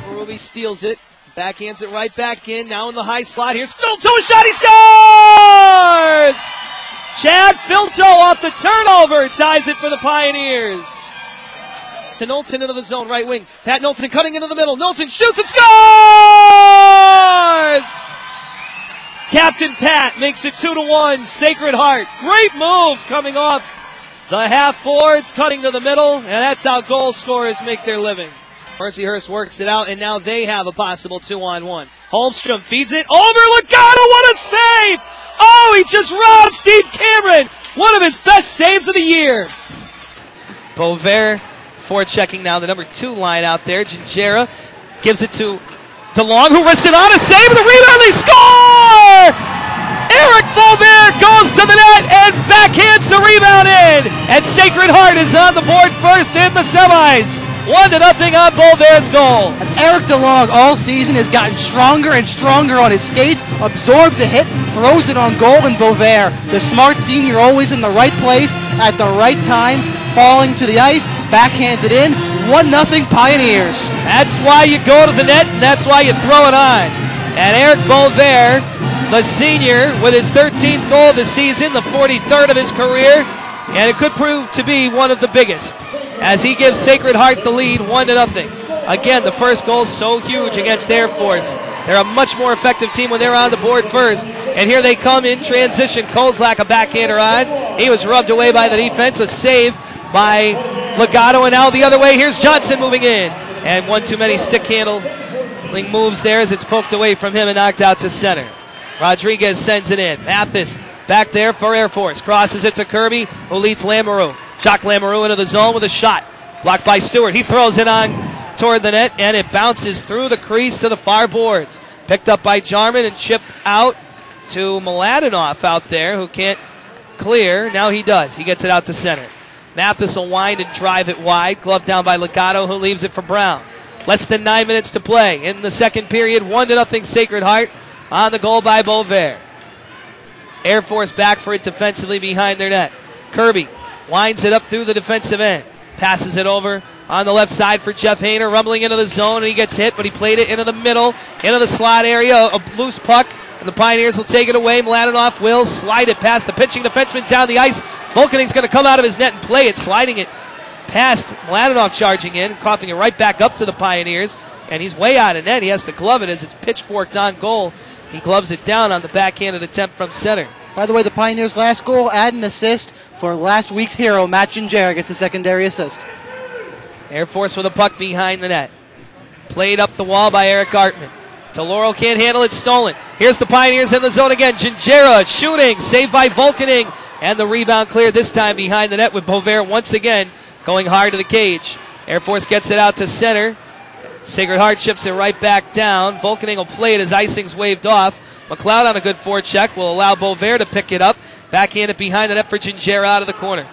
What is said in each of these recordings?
Ruby steals it, backhands it right back in, now in the high slot. Here's Filto, a shot, he scores! Chad Filto off the turnover ties it for the Pioneers. To Knowlton into the zone, right wing. Pat Knowlton cutting into the middle. Knowlton shoots and scores! Captain Pat makes it 2-1. Sacred Heart. Great move coming off the half boards, cutting to the middle, and that's how goal scorers make their living. Mercyhurst works it out, and now they have a possible 2-on-1. Holmstrom feeds it over Legato. What a save! Oh, he just robbed Steve Cameron. One of his best saves of the year. Beauvais forechecking now the number 2 line out there. Gingera gives it to DeLong, who wristed on a save, and the rebound, they score! Eric Beauvais goes to the net and backhands the rebound in. And Sacred Heart is on the board first in the semis. 1-0 on Beauvais' goal. And Eric DeLong all season has gotten stronger and stronger on his skates, absorbs a hit, throws it on goal, and Beauvais, the smart senior, always in the right place at the right time, falling to the ice, backhands it in, 1-0 Pioneers. That's why you go to the net, and that's why you throw it on. And Eric Beauvais, the senior, with his 13th goal of the season, the 43rd of his career, and it could prove to be one of the biggest, as he gives Sacred Heart the lead 1-0. Again, the first goal so huge against Air Force. They're a much more effective team when they're on the board first. And here they come in transition. Kozlak, a backhander on. He was rubbed away by the defense. A save by Legato, and now the other way. Here's Johnson moving in. And one too many stick handling moves there as it's poked away from him and knocked out to center. Rodriguez sends it in. Mathis back there for Air Force. Crosses it to Kirby, who leads Lamoureux. Jacques Lamoureux into the zone with a shot. Blocked by Stewart. He throws it on toward the net, and it bounces through the crease to the far boards. Picked up by Jarman and chipped out to Mladenoff out there, who can't clear. Now he does. He gets it out to center. Mathis will wind and drive it wide. Glove down by Legato, who leaves it for Brown. Less than 9 minutes to play in the second period. 1-0 Sacred Heart on the goal by Beauvais. Air Force back for it defensively behind their net. Kirby winds it up through the defensive end. Passes it over on the left side for Jeff Hayner, rumbling into the zone, and he gets hit, but he played it into the middle, into the slot area, a loose puck, and the Pioneers will take it away. Mladenoff will slide it past the pitching defenseman down the ice. Volkening's going to come out of his net and play it, sliding it past Mladenoff, charging in, coughing it right back up to the Pioneers, and he's way out of net. He has to glove it as it's pitchforked on goal. He gloves it down on the backhanded attempt from center. By the way, the Pioneers' last goal, add an assist for last week's hero, Matt Gingera, gets a secondary assist. Air Force with a puck behind the net. Played up the wall by Eric Gartman. DeLaurel can't handle it, stolen. Here's the Pioneers in the zone again. Gingera shooting, saved by Volkening, and the rebound cleared this time behind the net with Beauvais once again going hard to the cage. Air Force gets it out to center. Sacred Heart chips it right back down. Volkening will play it as icing's waved off. McLeod on a good forecheck will allow Beauvais to pick it up. Backhand it behind the net for Gingera out of the corner.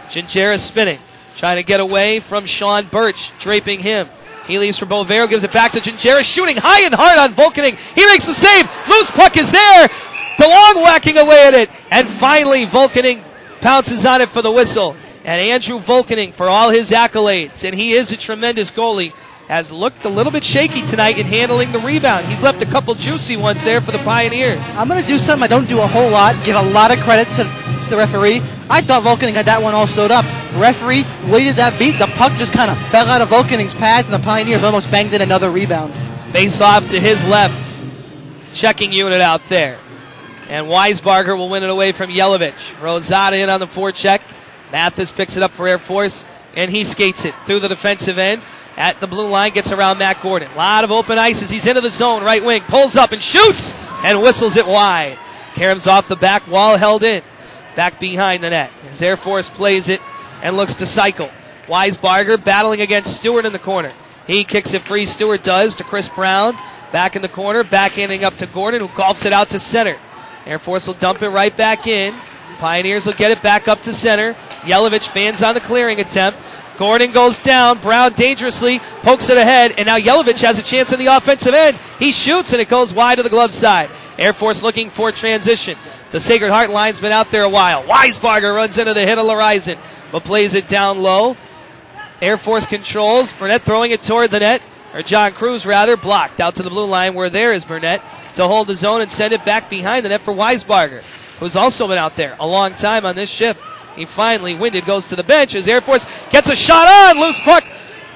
Gingera spinning, trying to get away from Sean Birch, draping him. He leaves for Beauvais, gives it back to Gingera, shooting high and hard on Volkening. He makes the save. Loose puck is there. DeLong whacking away at it. And finally, Volkening pounces on it for the whistle. And Andrew Volkening, for all his accolades, and he is a tremendous goalie, has looked a little bit shaky tonight in handling the rebound. He's left a couple juicy ones there for the Pioneers. I'm going to do something I don't do a whole lot, give a lot of credit to the referee. I thought Volkening had that one all sewed up. The referee waited that beat. The puck just kind of fell out of Volkening's pads, and the Pioneers almost banged in another rebound. Face off to his left. Checking unit out there. And Weisbarger will win it away from Yelovich. Rosada in on the forecheck. Mathis picks it up for Air Force, and he skates it through the defensive end. At the blue line, gets around Matt Gordon. A lot of open ice as he's into the zone. Right wing, pulls up and shoots and whistles it wide. Karam's off the back wall, held in. Back behind the net as Air Force plays it and looks to cycle. Weisbarger battling against Stewart in the corner. He kicks it free, Stewart does, to Chris Brown. Back in the corner, backhanding up to Gordon, who golfs it out to center. Air Force will dump it right back in. Pioneers will get it back up to center. Yelovich fans on the clearing attempt. Gordon goes down. Brown dangerously pokes it ahead, and now Yelovich has a chance in the offensive end. He shoots, and it goes wide to the glove side. Air Force looking for transition. The Sacred Heart line's been out there a while. Weisbarger runs into the hit of Horizon, but plays it down low. Air Force controls. Burnett throwing it toward the net. or John Cruz rather, blocked out to the blue line where there is Burnett to hold the zone and send it back behind the net for Weisbarger, who's also been out there a long time on this shift. He finally, winded, goes to the bench as Air Force gets a shot on. Loose puck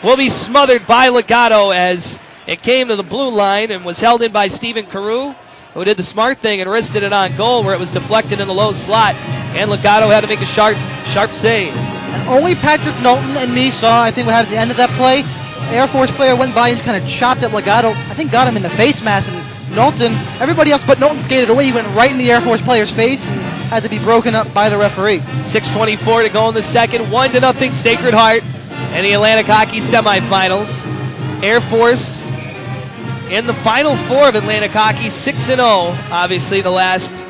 will be smothered by Legato as it came to the blue line and was held in by Stephen Carew, who did the smart thing and wristed it on goal where it was deflected in the low slot, and Legato had to make a sharp save. And only Patrick Knowlton and me saw, I think, what happened at the end of that play. Air Force player went by and kind of chopped at Legato. I think got him in the face mask, and Knowlton, everybody else but Knowlton skated away. He went right in the Air Force player's face and had to be broken up by the referee. 6:24 to go in the second. 1-0 Sacred Heart in the Atlantic Hockey semifinals. Air Force in the Final Four of Atlantic Hockey, 6-0. Obviously, the last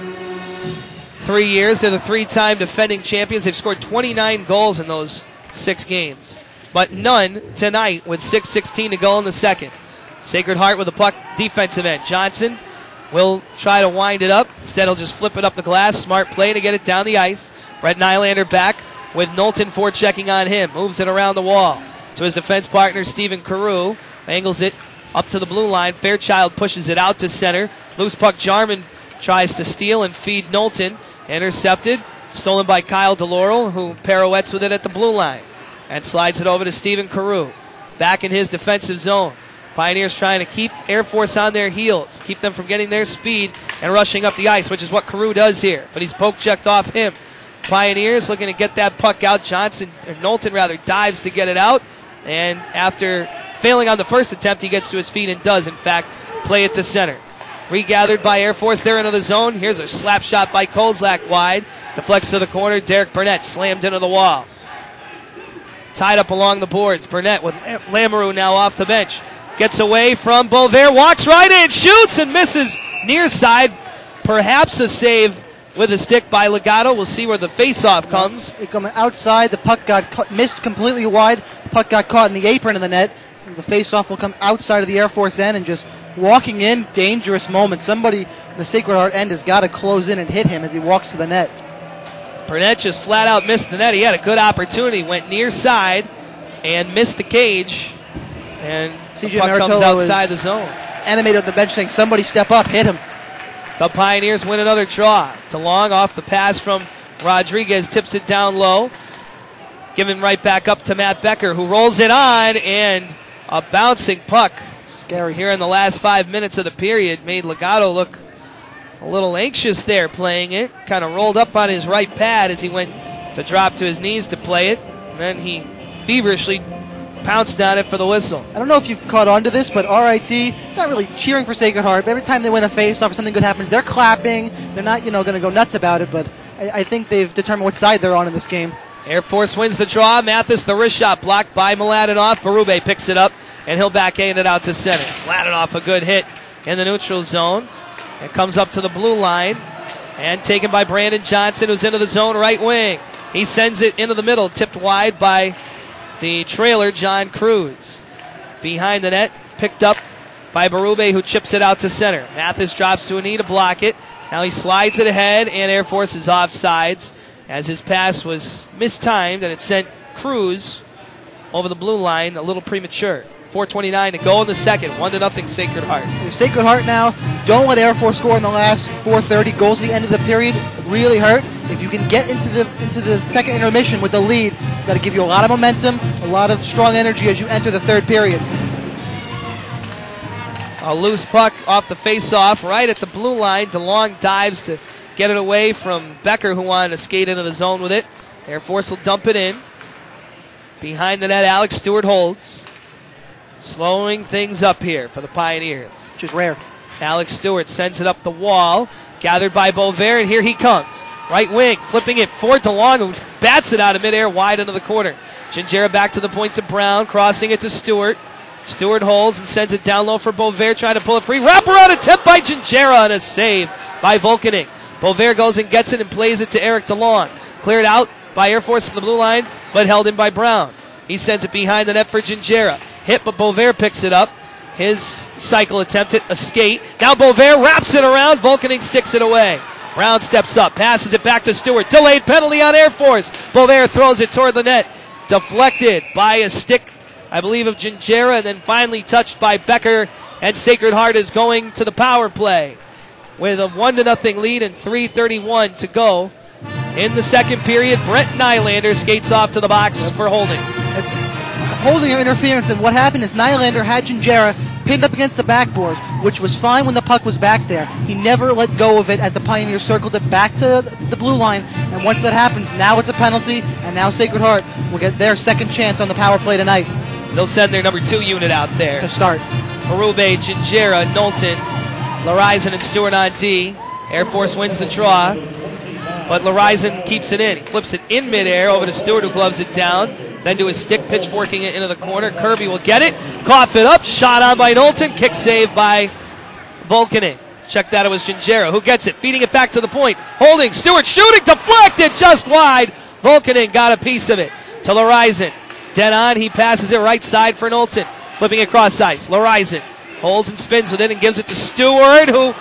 3 years. They're the three-time defending champions. They've scored 29 goals in those 6 games, but none tonight with 6:16 to go in the second. Sacred Heart with the puck, defensive end. Johnson will try to wind it up. Instead, he'll just flip it up the glass. Smart play to get it down the ice. Brett Nylander back with Knowlton forechecking on him. Moves it around the wall to his defense partner, Stephen Carew. Angles it up to the blue line. Fairchild pushes it out to center. Loose puck, Jarman tries to steal and feed Knowlton. Intercepted. Stolen by Kyle DeLaurel, who pirouettes with it at the blue line and slides it over to Stephen Carew. Back in his defensive zone. Pioneers trying to keep Air Force on their heels, keep them from getting their speed and rushing up the ice, which is what Carew does here. But he's poke-checked off him. Pioneers looking to get that puck out. Knowlton dives to get it out. And after failing on the first attempt, he gets to his feet and does, in fact, play it to center. Regathered by Air Force. They're into the zone. Here's a slap shot by Kozlak wide. Deflects to the corner. Derek Burnett slammed into the wall. Tied up along the boards. Burnett with Lamoureux now off the bench. Gets away from Bovair, walks right in, shoots and misses near side. Perhaps a save with a stick by Legato. We'll see where the face-off comes. It coming outside. The puck got missed completely wide. The puck got caught in the apron of the net. The face-off will come outside of the Air Force end and just walking in, dangerous moment. Somebody, the Sacred Heart end, has got to close in and hit him as he walks to the net. Burnett just flat out missed the net. He had a good opportunity, went near side and missed the cage. And the puck comes outside the zone. Animated on the bench saying, somebody step up, hit him. The Pioneers win another draw. DeLong off the pass from Rodriguez, tips it down low. Giving right back up to Matt Becker, who rolls it on, and a bouncing puck. Scary. Here in the last 5 minutes of the period made Legato look a little anxious there playing it. Kind of rolled up on his right pad as he went to drop to his knees to play it. And then he feverishly pounced on it for the whistle. I don't know if you've caught on to this, but RIT, not really cheering for Sacred Heart, but every time they win a face-off or something good happens, they're clapping. They're not, going to go nuts about it, but I think they've determined what side they're on in this game. Air Force wins the draw. Mathis, the wrist shot blocked by Mladenoff. Berube picks it up, and he'll backhand it out to center. Mladenoff, a good hit in the neutral zone. It comes up to the blue line, and taken by Brandon Johnson, who's into the zone right wing. He sends it into the middle, tipped wide by the trailer, John Cruz. Behind the net, picked up by Berube, who chips it out to center. Mathis drops to a knee to block it. Now he slides it ahead, and Air Force is offsides as his pass was mistimed, and it sent Cruz over the blue line a little premature. 4:29 to go in the second. 1-0 Sacred Heart. Sacred Heart now, don't let Air Force score in the last 4:30. Goals at the end of the period really hurt. If you can get into the second intermission with the lead, it's got to give you a lot of momentum, a lot of strong energy as you enter the third period. A loose puck off the face-off right at the blue line. DeLong dives to get it away from Becker, who wanted to skate into the zone with it. Air Force will dump it in. Behind the net, Alex Stewart holds. Slowing things up here for the Pioneers. Which is rare. Alex Stewart sends it up the wall. Gathered by Bovair, and here he comes. Right wing, flipping it for DeLong, who bats it out of midair wide into the corner. Gingera back to the point to Brown, crossing it to Stewart. Stewart holds and sends it down low for Bovair, trying to pull it free. Wraparound attempt by Gingera, and a save by Volkaning. Bovair goes and gets it and plays it to Eric DeLong. Cleared out by Air Force to the blue line, but held in by Brown. He sends it behind the net for Gingera. Hit, but Bovair picks it up. His cycle attempt hit a skate. Now Bovair wraps it around. Volkaning sticks it away. Brown steps up, passes it back to Stewart. Delayed penalty on Air Force. Bovair throws it toward the net. Deflected by a stick I believe, of Gingera, and then finally touched by Becker, and Sacred Heart is going to the power play with a 1-0 lead and 3:31 to go in the second period. Brent Nylander skates off to the box for holding. It's holding or interference, and what happened is Nylander had Gingera pinned up against the backboards, which was fine when the puck was back there. He never let go of it as the Pioneers circled it back to the blue line, and once that happens, now it's a penalty, and now Sacred Heart will get their second chance on the power play tonight. They'll send their number 2 unit out there to start. Berube, Gingera, Knowlton, Larizon, and Stewart on D. Air Force wins the draw, but Larizon keeps it in. He flips it in midair over to Stewart, who gloves it down. Then to his stick, pitchforking it into the corner. Kirby will get it. Cough it up. Shot on by Knowlton. Kick save by Volkanen. Check that. It was Gingera who gets it. Feeding it back to the point. Holding. Stewart shooting. Deflected just wide. Volkanen got a piece of it to Larizon. Dead on. He passes it right side for Knowlton. Flipping across ice. Larizon holds and spins with it and gives it to Stewart, who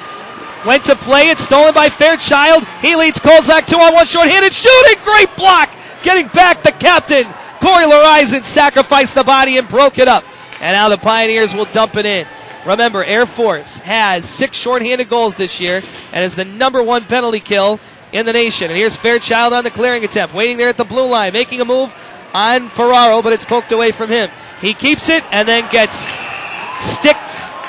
went to play it. Stolen by Fairchild. He leads Kozak 2-on-1 shorthanded. Shooting. Great block. Getting back the captain. Corey Larizon sacrificed the body and broke it up. And now the Pioneers will dump it in. Remember, Air Force has 6 shorthanded goals this year and is the number 1 penalty kill in the nation. And here's Fairchild on the clearing attempt, waiting there at the blue line, making a move on Ferraro, but it's poked away from him. He keeps it and then gets sticked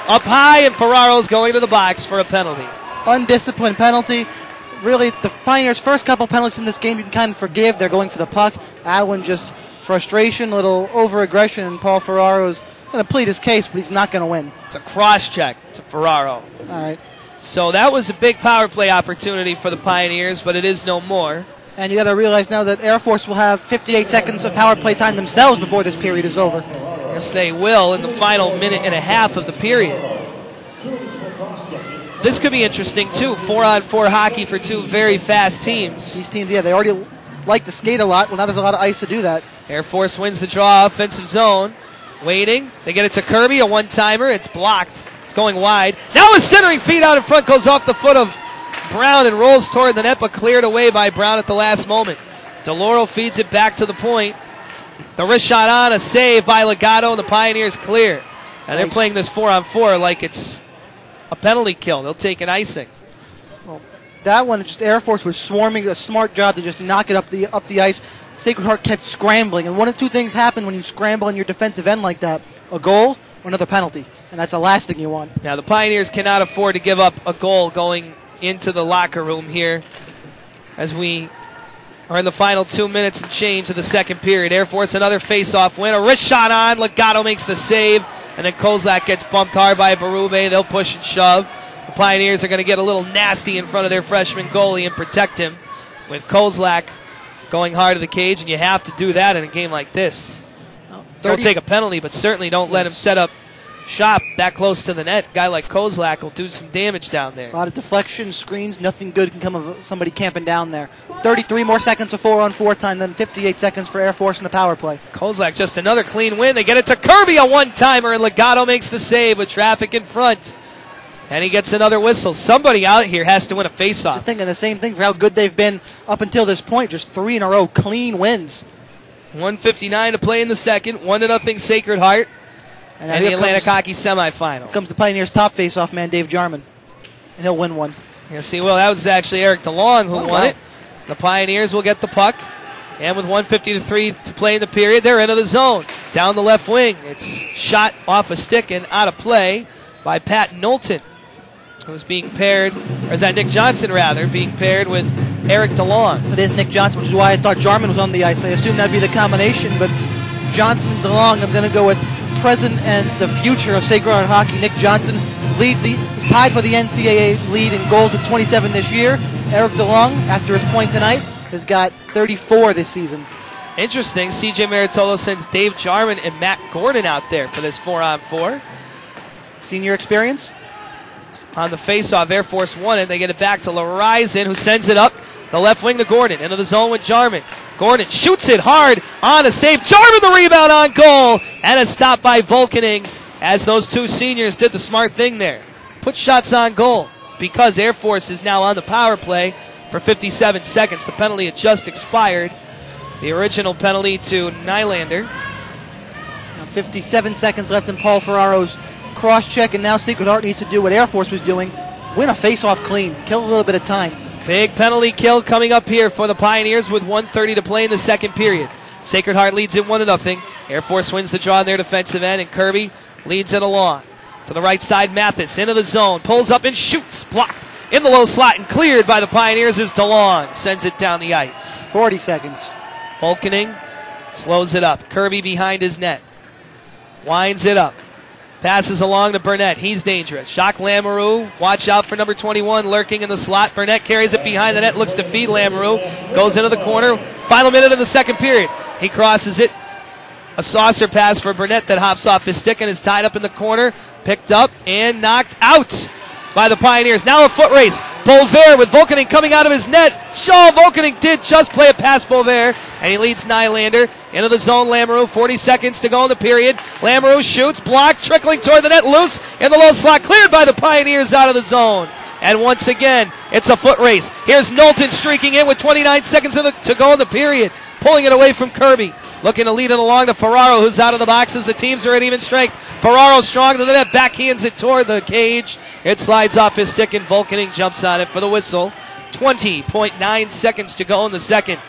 up high, and Ferraro's going to the box for a penalty. Undisciplined penalty. Really, the Pioneers' first couple penalties in this game you can kind of forgive. They're going for the puck. That one just frustration, little over-aggression, and Paul Ferraro's going to plead his case, but he's not going to win. It's a cross-check to Ferraro. All right. So that was a big power play opportunity for the Pioneers, but it is no more. And you got to realize now that Air Force will have 58 seconds of power play time themselves before this period is over. Yes, they will in the final minute and a half of the period. This could be interesting, too. 4-on-4 hockey for 2 very fast teams. These teams, yeah, they already like to skate a lot. Well, now there's a lot of ice to do that. Air Force wins the draw, offensive zone. Waiting. They get it to Kirby, a one-timer. It's blocked. It's going wide. Now a centering feed out in front goes off the foot of Brown and rolls toward the net, but cleared away by Brown at the last moment. DeLauro feeds it back to the point. The wrist shot on, a save by Legato, and the Pioneers clear. And they're playing this 4-on-4 like it's a penalty kill. They'll take an icing. Well, that one, just Air Force was swarming. A smart job to just knock it up the ice. Sacred Heart kept scrambling, and one of 2 things happen when you scramble in your defensive end like that: a goal or another penalty, and that's the last thing you want. Now the Pioneers cannot afford to give up a goal going into the locker room here as we are in the final 2 minutes and change of the second period. Air Force another face-off win. A wrist shot on. Legato makes the save, and then Kozak gets bumped hard by Berube. They'll push and shove. The Pioneers are going to get a little nasty in front of their freshman goalie and protect him with Kozak going hard to the cage, and you have to do that in a game like this. Don't take a penalty, but certainly don't let him set up shop that close to the net. A guy like Kozak will do some damage down there. A lot of deflection, screens, nothing good can come of somebody camping down there. 33 more seconds of 4-on-4 time, then 58 seconds for Air Force in the power play. Kozak just another clean win. They get it to Kirby, a one-timer, and Legato makes the save with traffic in front. And he gets another whistle. Somebody out here has to win a face-off. I'm thinking the same thing for how good they've been up until this point. Just 3 in a row, clean wins. 1:59 to play in the second. 1-0 Sacred Heart. And the Atlantic Hockey semifinal. Here comes the Pioneers' top face-off man, Dave Jarman. And he'll win one. Yeah, see, well, that was actually Eric DeLong who won it. The Pioneers will get the puck. And with 1:53 to play in the period, they're into the zone. Down the left wing. It's shot off a stick and out of play by Pat Knowlton, who's being paired, or is that Nick Johnson rather, being paired with Eric DeLong. It is Nick Johnson, which is why I thought Jarman was on the ice. I assumed that'd be the combination, but Johnson and DeLong, I'm going to go with present and the future of Sacred Heart hockey. Nick Johnson is tied for the NCAA lead in goals with 27 this year. Eric DeLong, after his point tonight, has got 34 this season. Interesting. CJ Maritolo sends Dave Jarman and Matt Gordon out there for this 4-on-4. Senior experience. On the face-off, Air Force won it. They get it back to Larizon, who sends it up the left wing to Gordon. Into the zone with Jarman. Gordon shoots it hard on a save. Jarman the rebound on goal. And a stop by Volkanen as those 2 seniors did the smart thing there. Put shots on goal because Air Force is now on the power play for 57 seconds. The penalty had just expired. The original penalty to Nylander. Now 57 seconds left in Paul Ferraro's cross-check, and now Sacred Heart needs to do what Air Force was doing, win a face-off clean, kill a little bit of time. Big penalty kill coming up here for the Pioneers with 1:30 to play in the second period. Sacred Heart leads it 1-0. Air Force wins the draw on their defensive end, and Kirby leads it along. To the right side, Mathis into the zone, pulls up and shoots, blocked in the low slot and cleared by the Pioneers as DeLong sends it down the ice. 40 seconds. Volkening slows it up. Kirby behind his net. Winds it up. Passes along to Burnett. He's dangerous. Jacques Lamoureux, watch out for number 21 lurking in the slot. Burnett carries it behind the net, looks to feed Lamoureux. Goes into the corner. Final minute of the second period. He crosses it. A saucer pass for Burnett that hops off his stick and is tied up in the corner. Picked up and knocked out by the Pioneers. Now a foot race. Boulvert with Volkening coming out of his net. Volkening did just play it past Boulvert, and he leads Nylander into the zone. Lamoureux, 40 seconds to go in the period. Lamoureux shoots, blocked, trickling toward the net, loose in the low slot, cleared by the Pioneers out of the zone. And once again, it's a foot race. Here's Knowlton streaking in with 29 seconds to go in the period, pulling it away from Kirby. Looking to lead it along to Ferraro, who's out of the boxes. The teams are at even strength. Ferraro strong to the net, backhands it toward the cage. It slides off his stick, and Volkening jumps on it for the whistle. 20.9 seconds to go in the second.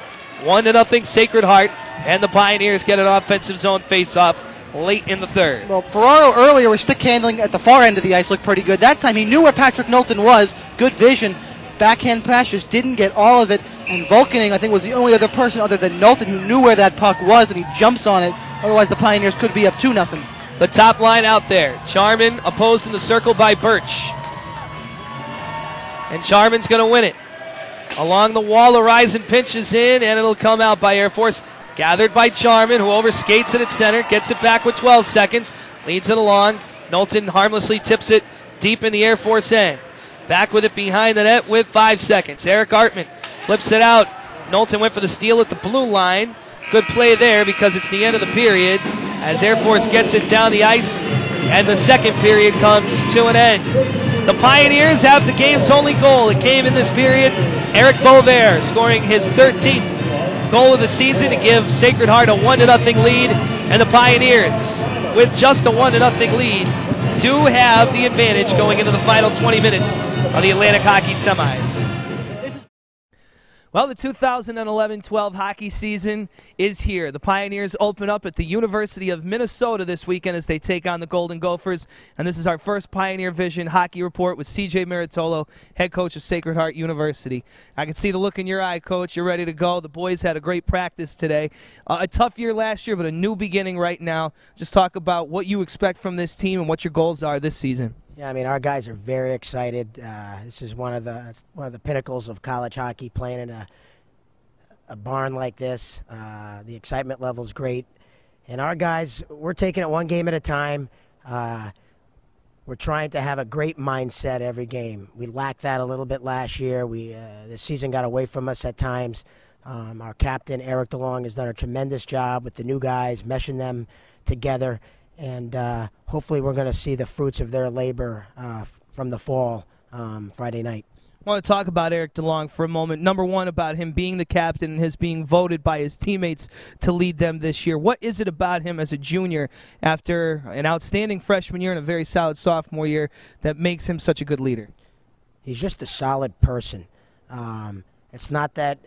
1-0 Sacred Heart, and the Pioneers get an offensive zone face-off late in the third. Well, Ferraro earlier was stick handling at the far end of the ice, looked pretty good. That time he knew where Patrick Knowlton was. Good vision. Backhand pass, just didn't get all of it. And Volkening, I think, was the only other person other than Knowlton who knew where that puck was, and he jumps on it. Otherwise, the Pioneers could be up 2-0. The top line out there. Charman opposed in the circle by Birch. And Charman's going to win it. Along the wall, Horizon pinches in, and it'll come out by Air Force. Gathered by Charman, who overskates it at center, gets it back with 12 seconds, leads it along. Knowlton harmlessly tips it deep in the Air Force end. Back with it behind the net with 5 seconds. Eric Artman flips it out. Knowlton went for the steal at the blue line. Good play there because it's the end of the period as Air Force gets it down the ice, and the second period comes to an end. The Pioneers have the game's only goal. It came in this period. Eric Boulvert scoring his 13th goal of the season to give Sacred Heart a 1-0 lead, and the Pioneers, with just a 1-0 lead, do have the advantage going into the final 20 minutes of the Atlantic Hockey Semis. Well, the 2011-12 hockey season is here. The Pioneers open up at the University of Minnesota this weekend as they take on the Golden Gophers. And this is our first Pioneer Vision hockey report with C.J. Maritolo, head coach of Sacred Heart University. I can see the look in your eye, Coach. You're ready to go. The boys had a great practice today. A tough year last year, but a new beginning right now. Just talk about what you expect from this team and what your goals are this season. Yeah, I mean, our guys are very excited. This is one of the pinnacles of college hockey, playing in a barn like this. The excitement level is great, and our guys, we're taking it one game at a time. We're trying to have a great mindset every game. We lacked that a little bit last year. The season got away from us at times. Our captain Eric DeLong has done a tremendous job with the new guys, meshing them together. And hopefully we're going to see the fruits of their labor from the fall Friday night. I want to talk about Eric DeLong for a moment. Number one, about him being the captain and his being voted by his teammates to lead them this year. What is it about him as a junior after an outstanding freshman year and a very solid sophomore year that makes him such a good leader? He's just a solid person. It's not that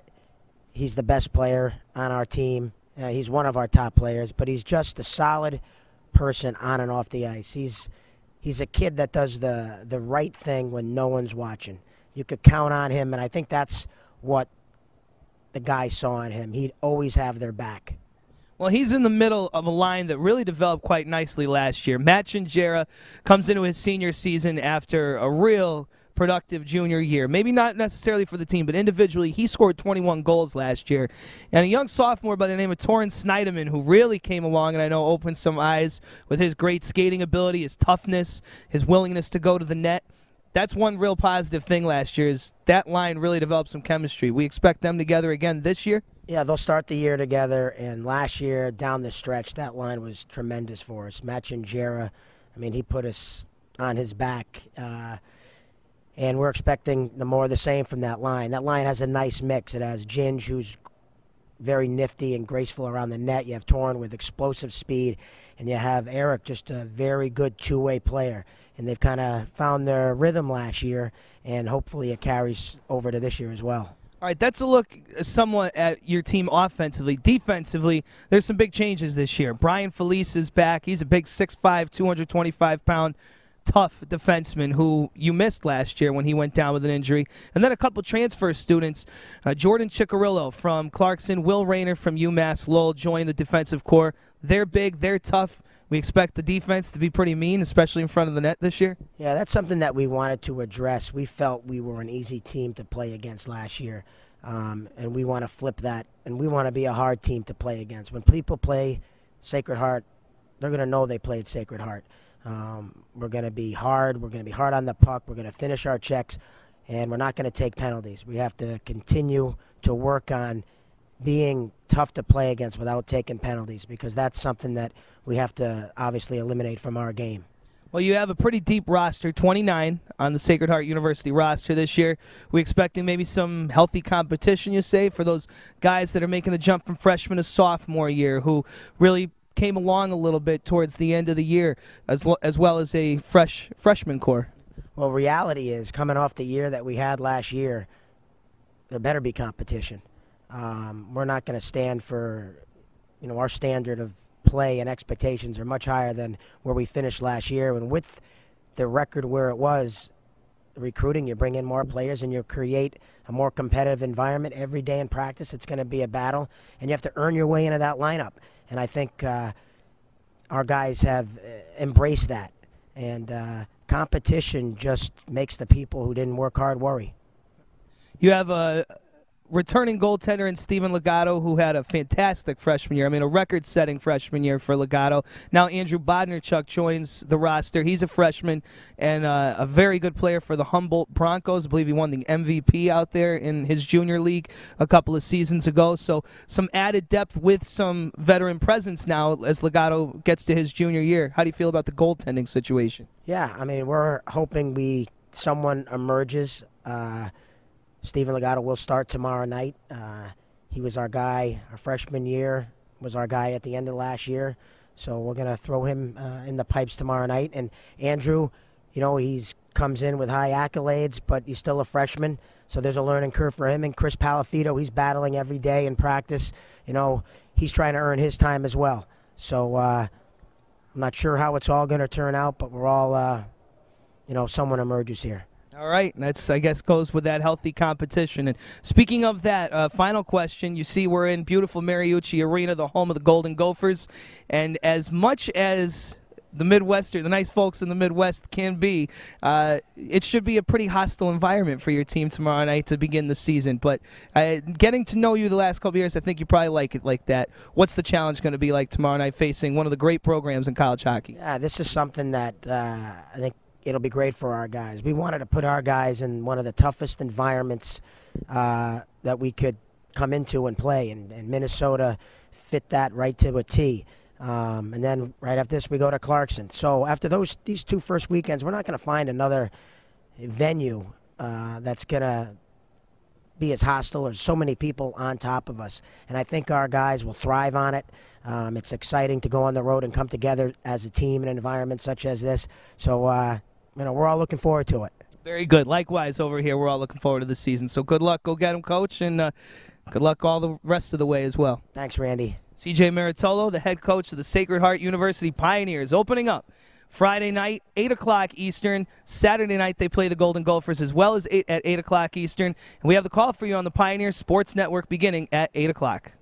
he's the best player on our team. He's one of our top players, but he's just a solid person on and off the ice. He's a kid that does the right thing when no one's watching. You could count on him, and I think that's what the guys saw in him. He'd always have their back. Well, he's in the middle of a line that really developed quite nicely last year. Matt Chinchera comes into his senior season after a real productive junior year. Maybe not necessarily for the team, but individually, he scored 21 goals last year. And a young sophomore by the name of Torrance Snyderman, who really came along and I know opened some eyes with his great skating ability, his toughness, his willingness to go to the net. That's one real positive thing last year, is that line really developed some chemistry. We expect them together again this year? Yeah, they'll start the year together, and last year, down the stretch, that line was tremendous for us. Matt Chinchera, I mean, he put us on his back, and we're expecting more of the same from that line. That line has a nice mix. It has Ginge, who's very nifty and graceful around the net. You have Torrin with explosive speed, and you have Eric, just a very good two-way player. And they've kind of found their rhythm last year, and hopefully it carries over to this year as well. All right, that's a look somewhat at your team offensively. Defensively, there's some big changes this year. Brian Felice is back. He's a big 6'5", 225-pound tough defenseman who you missed last year when he went down with an injury. And then a couple transfer students, Jordan Ciccarillo from Clarkson, Will Rayner from UMass Lowell joined the defensive corps. They're big, they're tough. We expect the defense to be pretty mean, especially in front of the net this year. Yeah, that's something that we wanted to address. We felt we were an easy team to play against last year, and we want to flip that, and we want to be a hard team to play against. When people play Sacred Heart, they're going to know they played Sacred Heart. We're going to be hard. We're going to be hard on the puck. We're going to finish our checks, and we're not going to take penalties. We have to continue to work on being tough to play against without taking penalties, because that's something that we have to obviously eliminate from our game. Well, you have a pretty deep roster, 29 on the Sacred Heart University roster this year. We expecting maybe some healthy competition, you say, for those guys that are making the jump from freshman to sophomore year, who really came along a little bit towards the end of the year, as well as a freshman core. Well, reality is, coming off the year that we had last year, there better be competition. We're not going to stand for, our standard of play and expectations are much higher than where we finished last year. And with the record where it was, recruiting, you bring in more players and you create a more competitive environment every day in practice. It's going to be a battle, and you have to earn your way into that lineup. And I think our guys have embraced that. And competition just makes the people who didn't work hard worry. You have a returning goaltender in Steven Legato, who had a fantastic freshman year. I mean, a record-setting freshman year for Legato. Now Andrew Bodnarchuk joins the roster. He's a freshman and a very good player for the Humboldt Broncos. I believe he won the MVP out there in his junior league a couple of seasons ago. So some added depth with some veteran presence now as Legato gets to his junior year. How do you feel about the goaltending situation? Yeah, I mean, we're hoping someone emerges. Steven Legato will start tomorrow night. He was our guy our freshman year, was our guy at the end of last year. So we're going to throw him in the pipes tomorrow night. And Andrew, he's comes in with high accolades, but he's still a freshman. So there's a learning curve for him. And Chris Palafito, he's battling every day in practice. He's trying to earn his time as well. So I'm not sure how it's all going to turn out, but we're all, someone emerges here. All right, that's, I guess, goes with that healthy competition. And speaking of that, final question, you see we're in beautiful Mariucci Arena, the home of the Golden Gophers, and as much as the Midwestern, the nice folks in the Midwest can be, it should be a pretty hostile environment for your team tomorrow night to begin the season. But getting to know you the last couple of years, I think you probably like it like that. What's the challenge going to be like tomorrow night facing one of the great programs in college hockey? Yeah, this is something that I think it'll be great for our guys. We wanted to put our guys in one of the toughest environments that we could come into and play, and Minnesota fit that right to a T. And then right after this, we go to Clarkson. So after these two first weekends, we're not going to find another venue that's going to be as hostile or so many people on top of us. And I think our guys will thrive on it. It's exciting to go on the road and come together as a team in an environment such as this. So, we're all looking forward to it. Very good. Likewise over here, we're all looking forward to the season. So good luck. Go get him, Coach, and good luck all the rest of the way as well. Thanks, Randy. C.J. Maritolo, the head coach of the Sacred Heart University Pioneers, opening up Friday night, 8 o'clock Eastern. Saturday night, they play the Golden Gophers as well as at 8 o'clock Eastern. And we have the call for you on the Pioneer Sports Network beginning at 8 o'clock.